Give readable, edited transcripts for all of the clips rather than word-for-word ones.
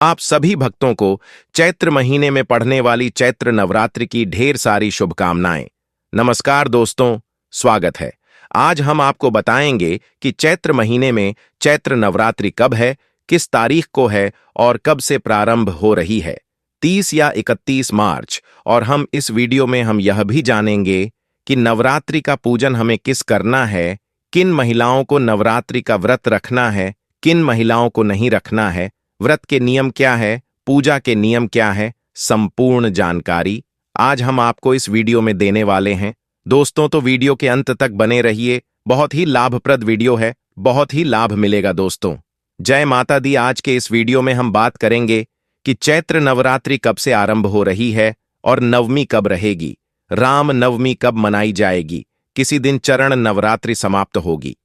आप सभी भक्तों को चैत्र महीने में पढ़ने वाली चैत्र नवरात्रि की ढेर सारी शुभकामनाएं। नमस्कार दोस्तों, स्वागत है। आज हम आपको बताएंगे कि चैत्र महीने में चैत्र नवरात्रि कब है, किस तारीख को है और कब से प्रारंभ हो रही है, 30 या 31 मार्च। और हम इस वीडियो में हम यह भी जानेंगे कि नवरात्रि का पूजन हमें किस करना है, किन महिलाओं को नवरात्रि का व्रत रखना है, किन महिलाओं को नहीं रखना है, व्रत के नियम क्या है, पूजा के नियम क्या है, संपूर्ण जानकारी आज हम आपको इस वीडियो में देने वाले हैं। दोस्तों, तो वीडियो के अंत तक बने रहिए। बहुत ही लाभप्रद वीडियो है, बहुत ही लाभ मिलेगा दोस्तों। जय माता दी। आज के इस वीडियो में हम बात करेंगे कि चैत्र नवरात्रि कब से आरंभ हो रही है और नवमी कब रहेगी, राम नवमी कब मनाई जाएगी, किसी दिन चरण नवरात्रि समाप्त होगी।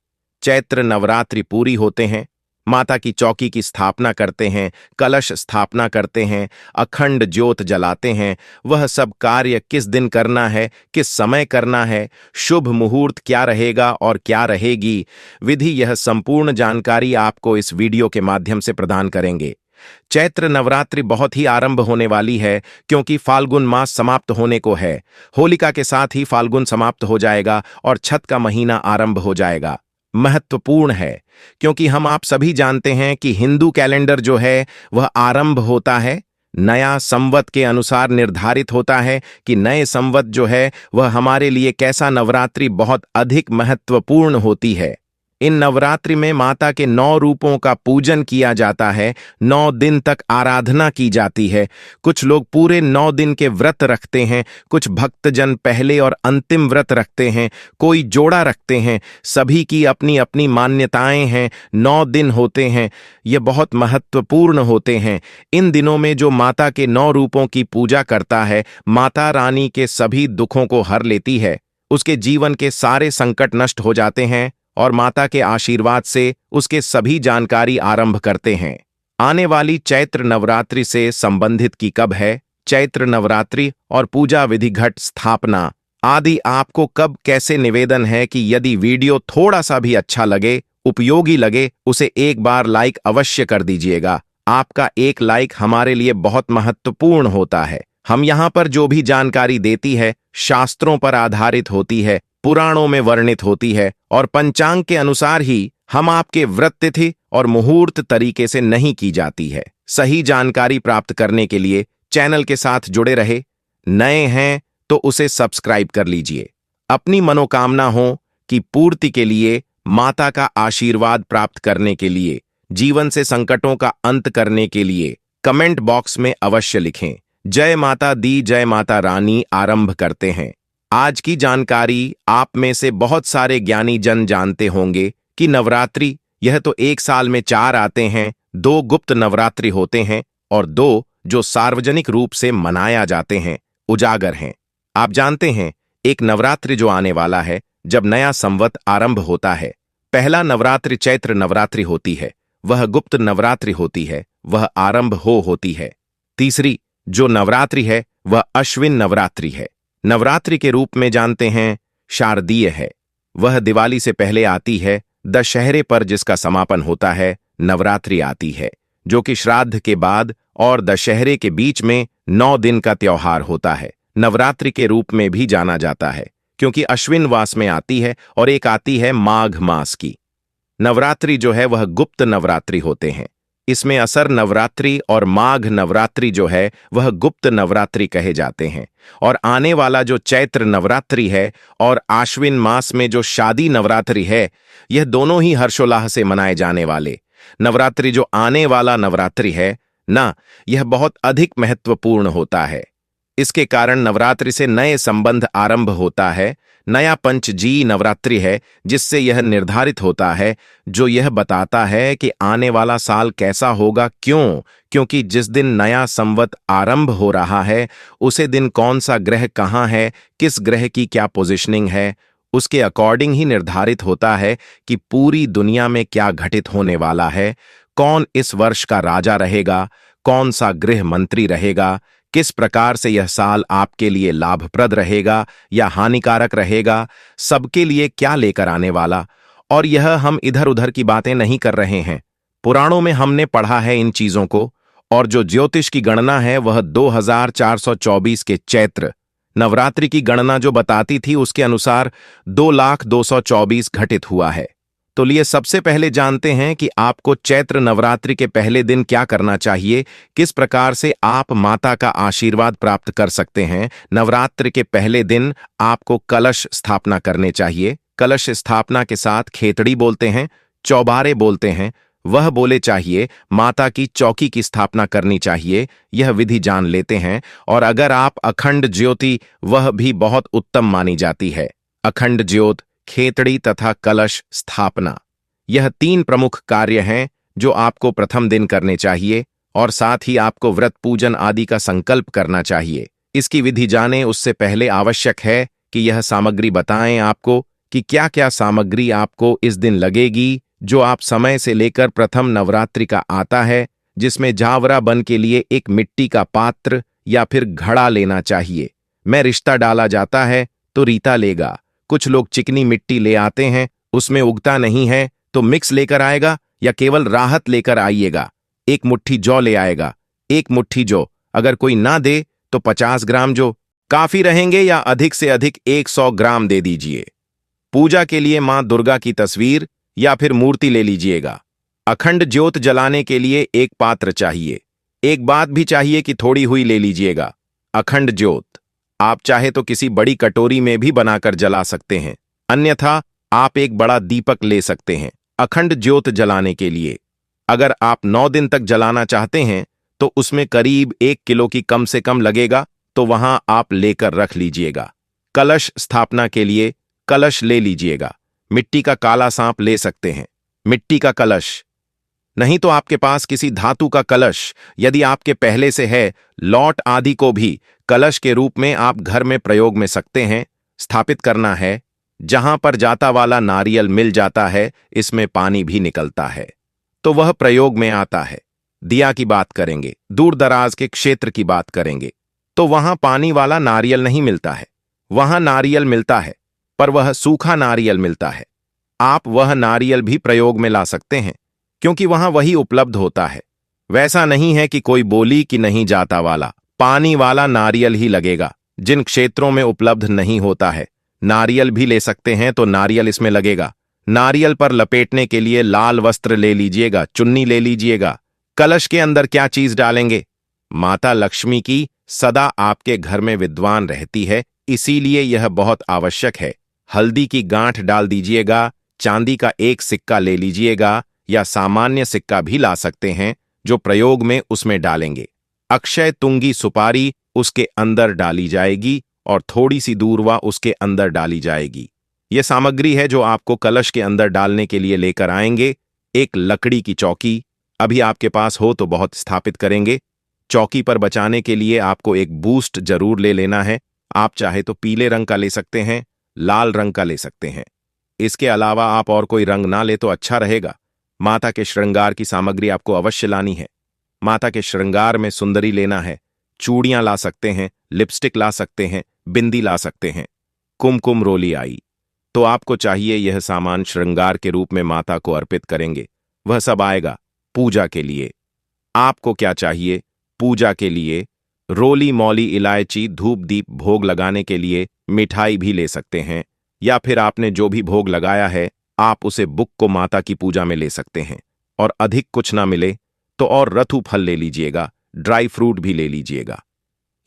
चैत्र नवरात्रि पूरी होते हैं, माता की चौकी की स्थापना करते हैं, कलश स्थापना करते हैं, अखंड ज्योत जलाते हैं। वह सब कार्य किस दिन करना है, किस समय करना है, शुभ मुहूर्त क्या रहेगा और क्या रहेगी, विधि, यह संपूर्ण जानकारी आपको इस वीडियो के माध्यम से प्रदान करेंगे। चैत्र नवरात्रि बहुत ही आरंभ होने वाली है क्योंकि फाल्गुन मास समाप्त होने को है। होलिका के साथ ही फाल्गुन समाप्त हो जाएगा और छठ का महीना आरंभ हो जाएगा। महत्वपूर्ण है क्योंकि हम आप सभी जानते हैं कि हिंदू कैलेंडर जो है वह आरंभ होता है नया संवत के अनुसार निर्धारित होता है कि नए संवत जो है वह हमारे लिए कैसा। नवरात्रि बहुत अधिक महत्वपूर्ण होती है। इन नवरात्रि में माता के 9 रूपों का पूजन किया जाता है, 9 दिन तक आराधना की जाती है। कुछ लोग पूरे 9 दिन के व्रत रखते हैं, कुछ भक्तजन पहले और अंतिम व्रत रखते हैं, कोई जोड़ा रखते हैं। सभी की अपनी अपनी मान्यताएं हैं। 9 दिन होते हैं, ये बहुत महत्वपूर्ण होते हैं। इन दिनों में जो माता के 9 रूपों की पूजा करता है, माता रानी के सभी दुखों को हर लेती है, उसके जीवन के सारे संकट नष्ट हो जाते हैं और माता के आशीर्वाद से उसके सभी जानकारी आरंभ करते हैं। आने वाली चैत्र नवरात्रि से संबंधित की कब है, चैत्र नवरात्रि और पूजा विधि, घट स्थापना आदि आपको कब कैसे। निवेदन है कि यदि वीडियो थोड़ा सा भी अच्छा लगे, उपयोगी लगे, उसे एक बार लाइक अवश्य कर दीजिएगा। आपका एक लाइक हमारे लिए बहुत महत्वपूर्ण होता है। हम यहाँ पर जो भी जानकारी देती है शास्त्रों पर आधारित होती है, पुराणों में वर्णित होती है और पंचांग के अनुसार ही हम आपके व्रत तिथि और मुहूर्त तरीके से नहीं की जाती है। सही जानकारी प्राप्त करने के लिए चैनल के साथ जुड़े रहे। नए हैं तो उसे सब्सक्राइब कर लीजिए। अपनी मनोकामना हो कि पूर्ति के लिए, माता का आशीर्वाद प्राप्त करने के लिए, जीवन से संकटों का अंत करने के लिए कमेंट बॉक्स में अवश्य लिखें। जय माता दी, जय माता रानी। आरंभ करते हैं। आज की जानकारी आप में से बहुत सारे ज्ञानी जन जानते होंगे कि नवरात्रि यह तो एक साल में 4 आते हैं। 2 गुप्त नवरात्रि होते हैं और 2 जो सार्वजनिक रूप से मनाया जाते हैं, उजागर हैं। आप जानते हैं एक नवरात्रि जो आने वाला है जब नया संवत आरंभ होता है। पहला नवरात्रि चैत्र नवरात्रि होती है, वह गुप्त नवरात्रि होती है, वह आरंभ होती है। तीसरी जो नवरात्रि है वह अश्विन नवरात्रि है। नवरात्रि के रूप में जानते हैं शारदीय है, वह दिवाली से पहले आती है। दशहरे पर जिसका समापन होता है नवरात्रि आती है, जो कि श्राद्ध के बाद और दशहरे के बीच में 9 दिन का त्योहार होता है। नवरात्रि के रूप में भी जाना जाता है क्योंकि अश्विन मास में आती है और एक आती है माघ मास की। नवरात्रि जो है वह गुप्त नवरात्रि होते हैं। इसमें असर नवरात्रि और माघ नवरात्रि जो है वह गुप्त नवरात्रि कहे जाते हैं। और आने वाला जो चैत्र नवरात्रि है और आश्विन मास में जो शादी नवरात्रि है, यह दोनों ही हर्षोल्लास से मनाए जाने वाले नवरात्रि जो आने वाला नवरात्रि है ना, यह बहुत अधिक महत्वपूर्ण होता है। इसके कारण नवरात्रि से नए संबंध आरंभ होता है। नया पंचजी नवरात्रि है जिससे यह निर्धारित होता है, जो यह बताता है कि आने वाला साल कैसा होगा। क्यों? क्योंकि जिस दिन नया संवत आरंभ हो रहा है उसे दिन कौन सा ग्रह कहाँ है, किस ग्रह की क्या पोजीशनिंग है, उसके अकॉर्डिंग ही निर्धारित होता है कि पूरी दुनिया में क्या घटित होने वाला है। कौन इस वर्ष का राजा रहेगा, कौन सा गृह मंत्री रहेगा, किस प्रकार से यह साल आपके लिए लाभप्रद रहेगा या हानिकारक रहेगा, सबके लिए क्या लेकर आने वाला। और यह हम इधर उधर की बातें नहीं कर रहे हैं, पुराणों में हमने पढ़ा है इन चीजों को और जो ज्योतिष की गणना है वह 2424 के चैत्र नवरात्रि की गणना जो बताती थी उसके अनुसार 2,02,24 घटित हुआ है। तो लिए सबसे पहले जानते हैं कि आपको चैत्र नवरात्रि के पहले दिन क्या करना चाहिए, किस प्रकार से आप माता का आशीर्वाद प्राप्त कर सकते हैं। नवरात्रि के पहले दिन आपको कलश स्थापना करने चाहिए। कलश स्थापना के साथ खेतड़ी बोलते हैं, चौबारे बोलते हैं, वह बोले चाहिए। माता की चौकी की स्थापना करनी चाहिए, यह विधि जान लेते हैं। और अगर आप अखंड ज्योति, वह भी बहुत उत्तम मानी जाती है। अखंड ज्योत, खेतड़ी तथा कलश स्थापना, यह 3 प्रमुख कार्य हैं जो आपको प्रथम दिन करने चाहिए। और साथ ही आपको व्रत पूजन आदि का संकल्प करना चाहिए। इसकी विधि जाने उससे पहले आवश्यक है कि यह सामग्री बताएं आपको कि क्या क्या सामग्री आपको इस दिन लगेगी, जो आप समय से लेकर प्रथम नवरात्रि का आता है, जिसमें जावरा बन के लिए एक मिट्टी का पात्र या फिर घड़ा लेना चाहिए। मैं रिश्ता डाला जाता है तो रीता लेगा। कुछ लोग चिकनी मिट्टी ले आते हैं, उसमें उगता नहीं है तो मिक्स लेकर आएगा या केवल राहत लेकर आइएगा। 1 मुट्ठी जौ ले आएगा। 1 मुट्ठी जौ, अगर कोई ना दे तो 50 ग्राम जौ काफी रहेंगे, या अधिक से अधिक 100 ग्राम दे दीजिए। पूजा के लिए मां दुर्गा की तस्वीर या फिर मूर्ति ले लीजिएगा। अखंड ज्योत जलाने के लिए एक पात्र चाहिए। एक बात भी चाहिए कि थोड़ी हुई ले लीजिएगा। अखंड ज्योत आप चाहे तो किसी बड़ी कटोरी में भी बनाकर जला सकते हैं, अन्यथा आप एक बड़ा दीपक ले सकते हैं अखंड ज्योत जलाने के लिए। अगर आप 9 दिन तक जलाना चाहते हैं तो उसमें करीब 1 किलो की कम से कम लगेगा, तो वहां आप लेकर रख लीजिएगा। कलश स्थापना के लिए कलश ले लीजिएगा। मिट्टी का काला सांप ले सकते हैं। मिट्टी का कलश नहीं तो आपके पास किसी धातु का कलश, यदि आपके पहले से है, लौट आदि को भी कलश के रूप में आप घर में प्रयोग में सकते हैं। स्थापित करना है। जहां पर जाता वाला नारियल मिल जाता है, इसमें पानी भी निकलता है, तो वह प्रयोग में आता है। दिया की बात करेंगे, दूर दराज के क्षेत्र की बात करेंगे, तो वहां पानी वाला नारियल नहीं मिलता है। वहां नारियल मिलता है, पर वह सूखा नारियल मिलता है। आप वह नारियल भी प्रयोग में ला सकते हैं, क्योंकि वहां वही उपलब्ध होता है। वैसा नहीं है कि कोई बोली कि नहीं जाता वाला, पानी वाला नारियल ही लगेगा। जिन क्षेत्रों में उपलब्ध नहीं होता है, नारियल भी ले सकते हैं, तो नारियल इसमें लगेगा। नारियल पर लपेटने के लिए लाल वस्त्र ले लीजिएगा, चुन्नी ले लीजिएगा। कलश के अंदर क्या चीज डालेंगे? माता लक्ष्मी की सदा आपके घर में विद्वान रहती है, इसीलिए यह बहुत आवश्यक है। हल्दी की गांठ डाल दीजिएगा। चांदी का 1 सिक्का ले लीजिएगा, या सामान्य सिक्का भी ला सकते हैं, जो प्रयोग में उसमें डालेंगे। अक्षय तुंगी सुपारी उसके अंदर डाली जाएगी और थोड़ी सी दूर्वा उसके अंदर डाली जाएगी। यह सामग्री है जो आपको कलश के अंदर डालने के लिए लेकर आएंगे। एक लकड़ी की चौकी अभी आपके पास हो तो बहुत स्थापित करेंगे। चौकी पर बचाने के लिए आपको एक बूस्ट जरूर ले लेना है। आप चाहे तो पीले रंग का ले सकते हैं, लाल रंग का ले सकते हैं। इसके अलावा आप और कोई रंग ना ले तो अच्छा रहेगा। माता के श्रृंगार की सामग्री आपको अवश्य लानी है। माता के श्रृंगार में सुंदरी लेना है। चूड़ियां ला सकते हैं, लिपस्टिक ला सकते हैं, बिंदी ला सकते हैं, कुमकुम रोली आई। तो आपको चाहिए यह सामान श्रृंगार के रूप में माता को अर्पित करेंगे। वह सब आएगा पूजा के लिए। आपको क्या चाहिए पूजा के लिए? रोली मौली इलायची धूप दीप भोग लगाने के लिए मिठाई भी ले सकते हैं, या फिर आपने जो भी भोग लगाया है आप उसे बुक को माता की पूजा में ले सकते हैं। और अधिक कुछ ना मिले तो और रथु फल ले लीजिएगा, ड्राई फ्रूट भी ले लीजिएगा।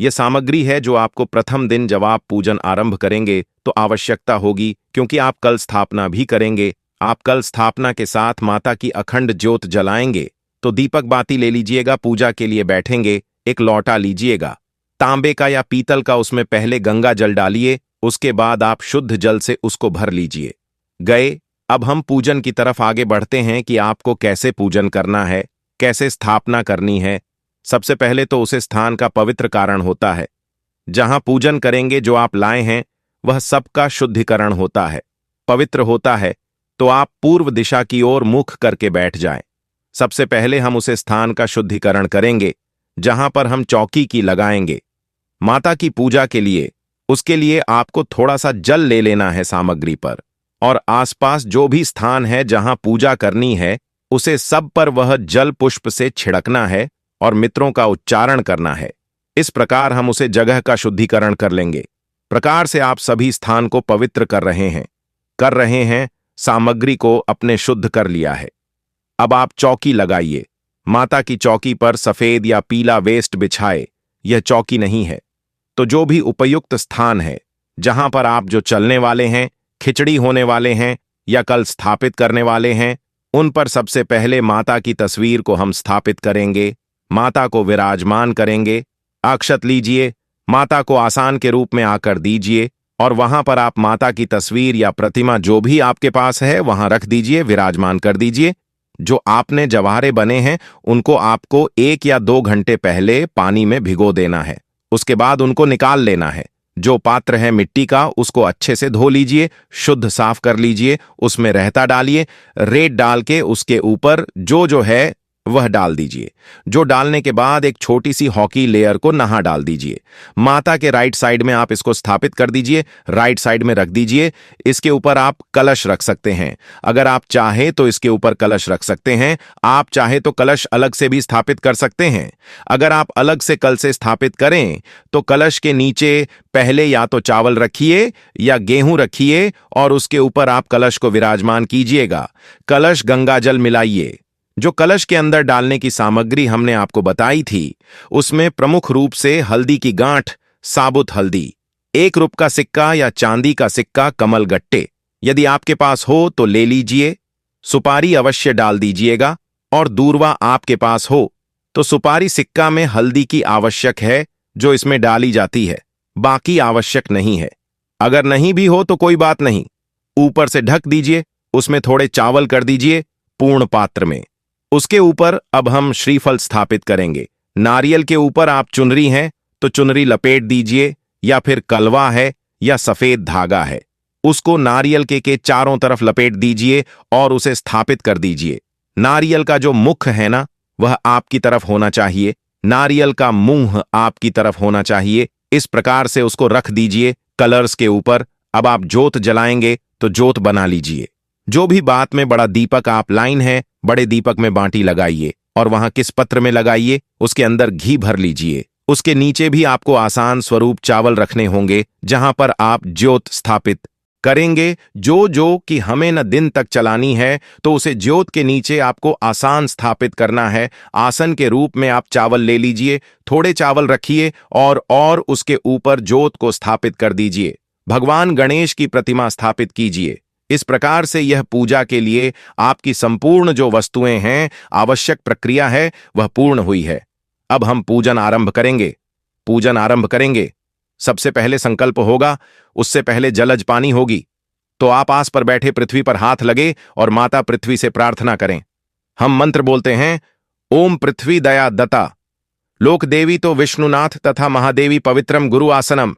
यह सामग्री है जो आपको प्रथम दिन जब आप पूजन आरंभ करेंगे तो आवश्यकता होगी, क्योंकि आप कल स्थापना भी करेंगे। आप कल स्थापना के साथ माता की अखंड ज्योत जलाएंगे, तो दीपक बाती ले लीजिएगा। पूजा के लिए बैठेंगे, एक लौटा लीजिएगा, तांबे का या पीतल का, उसमें पहले गंगा जल डालिए, उसके बाद आप शुद्ध जल से उसको भर लीजिए। गए। अब हम पूजन की तरफ आगे बढ़ते हैं कि आपको कैसे पूजन करना है, कैसे स्थापना करनी है। सबसे पहले तो उसे स्थान का पवित्र कारण होता है। जहां पूजन करेंगे जो आप लाए हैं वह सबका शुद्धिकरण होता है, पवित्र होता है, तो आप पूर्व दिशा की ओर मुख करके बैठ जाएं। सबसे पहले हम उसे स्थान का शुद्धिकरण करेंगे जहां पर हम चौकी की लगाएंगे माता की पूजा के लिए। उसके लिए आपको थोड़ा सा जल ले लेना है सामग्री पर, और आसपास जो भी स्थान है जहां पूजा करनी है उसे सब पर वह जल पुष्प से छिड़कना है और मित्रों का उच्चारण करना है। इस प्रकार हम उसे जगह का शुद्धिकरण कर लेंगे। प्रकार से आप सभी स्थान को पवित्र कर रहे हैं, सामग्री को अपने शुद्ध कर लिया है। अब आप चौकी लगाइए। माता की चौकी पर सफेद या पीला वेस्ट बिछाए। यह चौकी नहीं है, तो जो भी उपयुक्त स्थान है जहां पर आप जो चलने वाले हैं, खिचड़ी होने वाले हैं या कल स्थापित करने वाले हैं, उन पर सबसे पहले माता की तस्वीर को हम स्थापित करेंगे, माता को विराजमान करेंगे। अक्षत लीजिए, माता को आसन के रूप में आकर दीजिए और वहां पर आप माता की तस्वीर या प्रतिमा जो भी आपके पास है वहां रख दीजिए, विराजमान कर दीजिए। जो आपने जवाहरे बने हैं उनको आपको 1 या 2 घंटे पहले पानी में भिगो देना है। उसके बाद उनको निकाल लेना है। जो पात्र है मिट्टी का उसको अच्छे से धो लीजिए, शुद्ध साफ कर लीजिए, उसमें रहता डालिए, रेत डाल के उसके ऊपर जो है वह डाल दीजिए। जो डालने के बाद एक छोटी सी हॉकी लेयर को नहा डाल दीजिए। माता के राइट साइड में आप इसको स्थापित कर दीजिए, राइट साइड में रख दीजिए। इसके ऊपर आप कलश रख सकते हैं। अगर आप चाहे तो इसके ऊपर कलश रख सकते हैं, आप चाहे तो कलश अलग से भी स्थापित कर सकते हैं। अगर आप अलग से कल से स्थापित करें तो कलश के नीचे पहले या तो चावल रखिए या गेहूं रखिए और उसके ऊपर आप कलश को विराजमान कीजिएगा। कलश गंगाजल मिलाइए। जो कलश के अंदर डालने की सामग्री हमने आपको बताई थी उसमें प्रमुख रूप से हल्दी की गांठ, साबुत हल्दी, 1 रुपये का सिक्का या चांदी का सिक्का, कमल गट्टे यदि आपके पास हो तो ले लीजिए। सुपारी अवश्य डाल दीजिएगा और दूरवा आपके पास हो तो सुपारी सिक्का में हल्दी की आवश्यक है जो इसमें डाली जाती है, बाकी आवश्यक नहीं है। अगर नहीं भी हो तो कोई बात नहीं, ऊपर से ढक दीजिए, उसमें थोड़े चावल कर दीजिए पूर्ण पात्र में। उसके ऊपर अब हम श्रीफल स्थापित करेंगे। नारियल के ऊपर आप चुनरी हैं तो चुनरी लपेट दीजिए, या फिर कलवा है या सफेद धागा है उसको नारियल के चारों तरफ लपेट दीजिए और उसे स्थापित कर दीजिए। नारियल का जो मुख है ना वह आपकी तरफ होना चाहिए, नारियल का मुंह आपकी तरफ होना चाहिए। इस प्रकार से उसको रख दीजिए कलर्स के ऊपर। अब आप जोत जलाएंगे तो जोत बना लीजिए। जो भी बात में बड़ा दीपक आप लाइन है, बड़े दीपक में बांटी लगाइए और वहां किस पत्र में लगाइए, उसके अंदर घी भर लीजिए। उसके नीचे भी आपको आसान स्वरूप चावल रखने होंगे जहां पर आप ज्योत स्थापित करेंगे। जो कि हमें न दिन तक चलानी है तो उसे ज्योत के नीचे आपको आसान स्थापित करना है। आसन के रूप में आप चावल ले लीजिए, थोड़े चावल रखिए और उसके ऊपर ज्योत को स्थापित कर दीजिए। भगवान गणेश की प्रतिमा स्थापित कीजिए। इस प्रकार से यह पूजा के लिए आपकी संपूर्ण जो वस्तुएं हैं, आवश्यक प्रक्रिया है, वह पूर्ण हुई है। अब हम पूजन आरंभ करेंगे। सबसे पहले संकल्प होगा, उससे पहले जलज पानी होगी। तो आप आस पर बैठे पृथ्वी पर हाथ लगे और माता पृथ्वी से प्रार्थना करें। हम मंत्र बोलते हैं, ओम पृथ्वी दया दत्ता, लोक देवी तो विष्णुनाथ तथा महादेवी पवित्रम गुरु आसनम।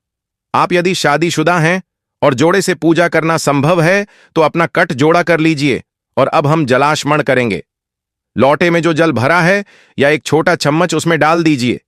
आप यदि शादीशुदा हैं और जोड़े से पूजा करना संभव है तो अपना कट जोड़ा कर लीजिए। और अब हम जलाशमण करेंगे। लौटे में जो जल भरा है या एक छोटा चम्मच उसमें डाल दीजिए।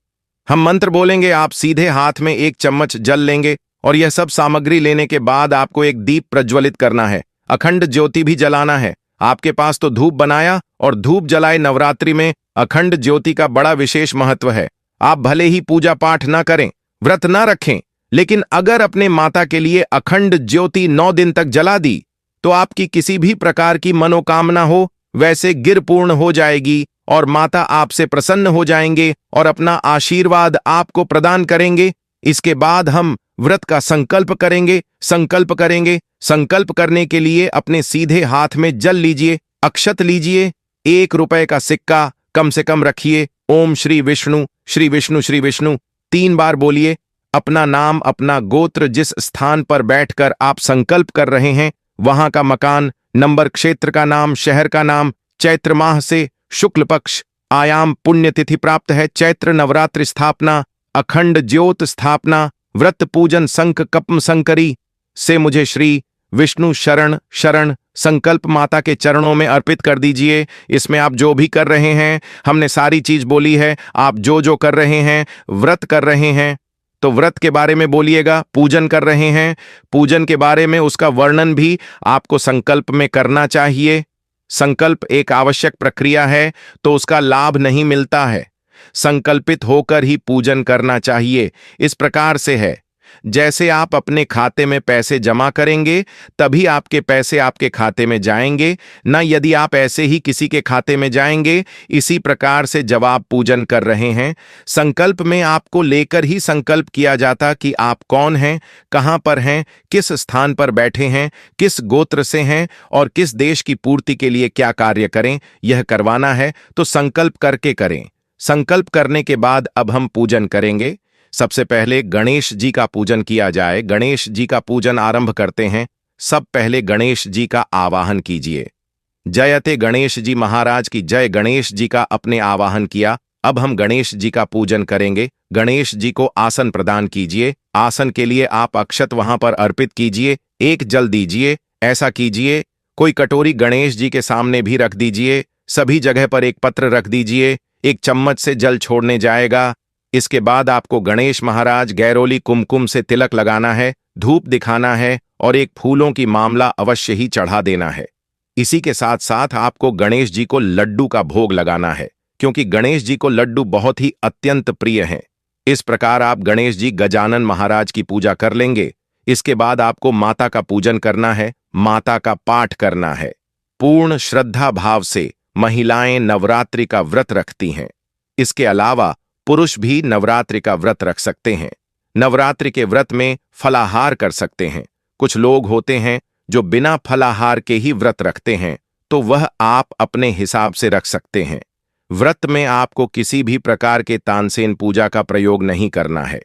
हम मंत्र बोलेंगे, आप सीधे हाथ में 1 चम्मच जल लेंगे और यह सब सामग्री लेने के बाद आपको एक दीप प्रज्वलित करना है। अखंड ज्योति भी जलाना है। आपके पास तो धूप बनाया और धूप जलाए। नवरात्रि में अखंड ज्योति का बड़ा विशेष महत्व है। आप भले ही पूजा पाठ न करें, व्रत न रखें, लेकिन अगर अपने माता के लिए अखंड ज्योति 9 दिन तक जला दी तो आपकी किसी भी प्रकार की मनोकामना हो वैसे गिर पूर्ण हो जाएगी और माता आपसे प्रसन्न हो जाएंगे और अपना आशीर्वाद आपको प्रदान करेंगे। इसके बाद हम व्रत का संकल्प करेंगे। संकल्प करने के लिए अपने सीधे हाथ में जल लीजिए, अक्षत लीजिए, 1 रुपये का सिक्का कम से कम रखिए। ओम श्री विष्णु श्री विष्णु श्री विष्णु 3 बार बोलिए। अपना नाम, अपना गोत्र, जिस स्थान पर बैठकर आप संकल्प कर रहे हैं वहां का मकान, नंबर, क्षेत्र का नाम, शहर का नाम, चैत्र माह से शुक्ल पक्ष, आयाम, पुण्यतिथि प्राप्त है, चैत्र नवरात्रि स्थापना, अखंड ज्योत स्थापना, व्रत पूजन, संक कप्म संकरी से मुझे श्री विष्णु शरण संकल्प माता के चरणों में अर्पित कर दीजिए। इसमें आप जो भी कर रहे हैं, हमने सारी चीज बोली है। आप जो कर रहे हैं, व्रत कर रहे हैं तो व्रत के बारे में बोलिएगा। पूजन कर रहे हैं, पूजन के बारे में उसका वर्णन भी आपको संकल्प में करना चाहिए। संकल्प एक आवश्यक प्रक्रिया है तो उसका लाभ नहीं मिलता है। संकल्पित होकर ही पूजन करना चाहिए। इस प्रकार से है, जैसे आप अपने खाते में पैसे जमा करेंगे तभी आपके पैसे आपके खाते में जाएंगे, न यदि आप ऐसे ही किसी के खाते में जाएंगे। इसी प्रकार से जब आप पूजन कर रहे हैं, संकल्प में आपको लेकर ही संकल्प किया जाता कि आप कौन हैं, कहां पर हैं, किस स्थान पर बैठे हैं, किस गोत्र से हैं और किस देश की पूर्ति के लिए क्या कार्य करें। यह करवाना है तो संकल्प करके करें। संकल्प करने के बाद अब हम पूजन करेंगे। सबसे पहले गणेश जी का पूजन किया जाए। गणेश जी का पूजन आरंभ करते हैं। सब पहले गणेश जी का आवाहन कीजिए। जयते गणेश जी महाराज की जय। गणेश जी का अपने आवाहन किया। अब हम गणेश जी का पूजन करेंगे। गणेश जी को आसन प्रदान कीजिए। आसन के लिए आप अक्षत वहां पर अर्पित कीजिए। एक जल दीजिए। ऐसा कीजिए, कोई कटोरी गणेश जी के सामने भी रख दीजिए। सभी जगह पर एक पत्र रख दीजिए। एक चम्मच से जल छोड़ने जाएगा। इसके बाद आपको गणेश महाराज गैरोली कुमकुम से तिलक लगाना है, धूप दिखाना है और एक फूलों की मामला अवश्य ही चढ़ा देना है। इसी के साथ साथ आपको गणेश जी को लड्डू का भोग लगाना है, क्योंकि गणेश जी को लड्डू बहुत ही अत्यंत प्रिय हैं। इस प्रकार आप गणेश जी गजानन महाराज की पूजा कर लेंगे। इसके बाद आपको माता का पूजन करना है, माता का पाठ करना है। पूर्ण श्रद्धा भाव से महिलाएं नवरात्रि का व्रत रखती हैं। इसके अलावा पुरुष भी नवरात्रि का व्रत रख सकते हैं। नवरात्रि के व्रत में फलाहार कर सकते हैं। कुछ लोग होते हैं जो बिना फलाहार के ही व्रत रखते हैं, तो वह आप अपने हिसाब से रख सकते हैं। व्रत में आपको किसी भी प्रकार के तानसेन पूजा का प्रयोग नहीं करना है।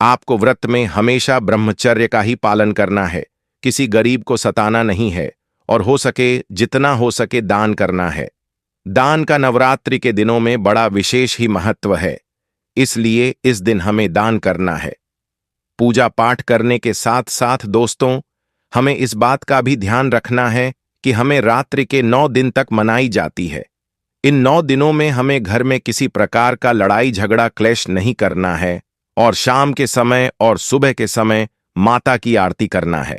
आपको व्रत में हमेशा ब्रह्मचर्य का ही पालन करना है। किसी गरीब को सताना नहीं है और हो सके जितना हो सके दान करना है। दान का नवरात्रि के दिनों में बड़ा विशेष ही महत्व है, इसलिए इस दिन हमें दान करना है। पूजा पाठ करने के साथ साथ दोस्तों, हमें इस बात का भी ध्यान रखना है कि हमें रात्रि के 9 दिन तक मनाई जाती है। इन 9 दिनों में हमें घर में किसी प्रकार का लड़ाई झगड़ा क्लेश नहीं करना है और शाम के समय और सुबह के समय माता की आरती करना है।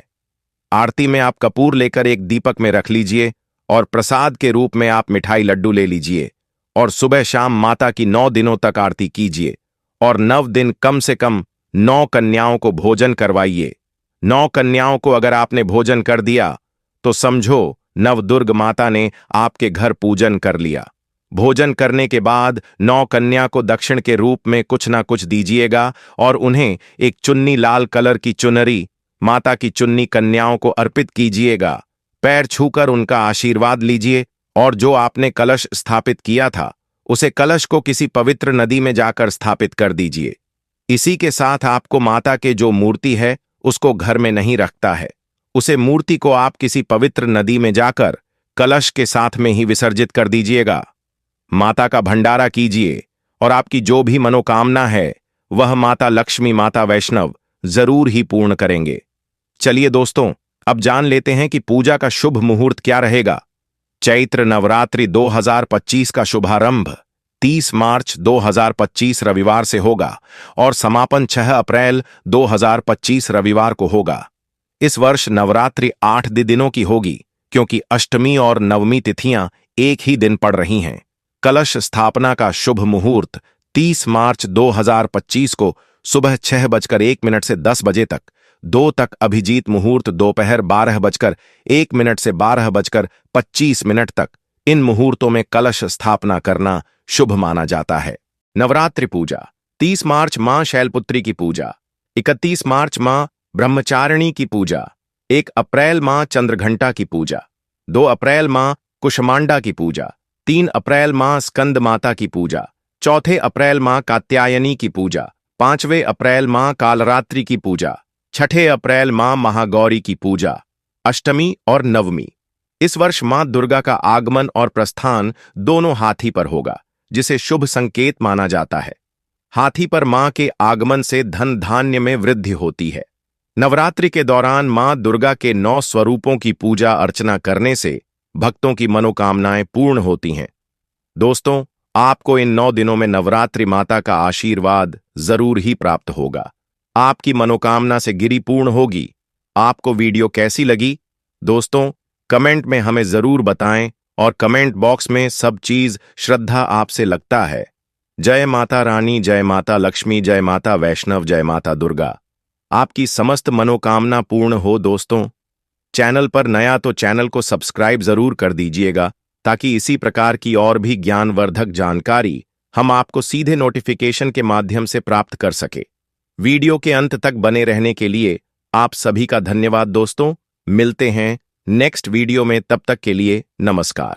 आरती में आप कपूर लेकर एक दीपक में रख लीजिए और प्रसाद के रूप में आप मिठाई लड्डू ले लीजिए और सुबह शाम माता की 9 दिनों तक आरती कीजिए और 9 दिन कम से कम 9 कन्याओं को भोजन करवाइए। 9 कन्याओं को अगर आपने भोजन कर दिया तो समझो नवदुर्ग माता ने आपके घर पूजन कर लिया। भोजन करने के बाद 9 कन्या को दक्षिण के रूप में कुछ ना कुछ दीजिएगा और उन्हें एक चुन्नी, लाल कलर की चुनरी, माता की चुन्नी कन्याओं को अर्पित कीजिएगा। पैर छूकर उनका आशीर्वाद लीजिए और जो आपने कलश स्थापित किया था उसे कलश को किसी पवित्र नदी में जाकर स्थापित कर दीजिए। इसी के साथ आपको माता के जो मूर्ति है उसको घर में नहीं रखता है, उसे मूर्ति को आप किसी पवित्र नदी में जाकर कलश के साथ में ही विसर्जित कर दीजिएगा। माता का भंडारा कीजिए और आपकी जो भी मनोकामना है वह माता लक्ष्मी, माता वैष्णव जरूर ही पूर्ण करेंगे। चलिए दोस्तों, अब जान लेते हैं कि पूजा का शुभ मुहूर्त क्या रहेगा। चैत्र नवरात्रि 2025 का शुभारंभ 30 मार्च 2025 रविवार से होगा और समापन 6 अप्रैल 2025 रविवार को होगा। इस वर्ष नवरात्रि 8 दिनों की होगी, क्योंकि अष्टमी और नवमी तिथियां एक ही दिन पड़ रही हैं। कलश स्थापना का शुभ मुहूर्त 30 मार्च 2025 को सुबह 6:01 से 10 बजे तक, 2 तक अभिजीत मुहूर्त दोपहर 12:01 से 12:25 तक। इन मुहूर्तों में कलश स्थापना करना शुभ माना जाता है। नवरात्रि पूजा 30 मार्च मां शैलपुत्री की पूजा, 31 मार्च मां ब्रह्मचारिणी की पूजा, 1 अप्रैल मां चंद्रघंटा की पूजा, 2 अप्रैल मां कुष्मांडा की पूजा, 3 अप्रैल मां स्कंद माता की पूजा, 4 अप्रैल मां कात्यायनी की पूजा, 5वें अप्रैल मां कालरात्रि की पूजा, 6 अप्रैल मां महागौरी की पूजा, अष्टमी और नवमी। इस वर्ष मां दुर्गा का आगमन और प्रस्थान दोनों हाथी पर होगा, जिसे शुभ संकेत माना जाता है। हाथी पर मां के आगमन से धन धान्य में वृद्धि होती है। नवरात्रि के दौरान मां दुर्गा के 9 स्वरूपों की पूजा अर्चना करने से भक्तों की मनोकामनाएं पूर्ण होती हैं। दोस्तों, आपको इन 9 दिनों में नवरात्रि माता का आशीर्वाद जरूर ही प्राप्त होगा। आपकी मनोकामना से गिरी पूर्ण होगी। आपको वीडियो कैसी लगी दोस्तों, कमेंट में हमें जरूर बताएं और कमेंट बॉक्स में सब चीज श्रद्धा आपसे लगता है जय माता रानी, जय माता लक्ष्मी, जय माता वैष्णव, जय माता दुर्गा। आपकी समस्त मनोकामना पूर्ण हो दोस्तों। चैनल पर नया तो चैनल को सब्सक्राइब जरूर कर दीजिएगा ताकि इसी प्रकार की और भी ज्ञानवर्धक जानकारी हम आपको सीधे नोटिफिकेशन के माध्यम से प्राप्त कर सके। वीडियो के अंत तक बने रहने के लिए आप सभी का धन्यवाद दोस्तों। मिलते हैं नेक्स्ट वीडियो में, तब तक के लिए नमस्कार।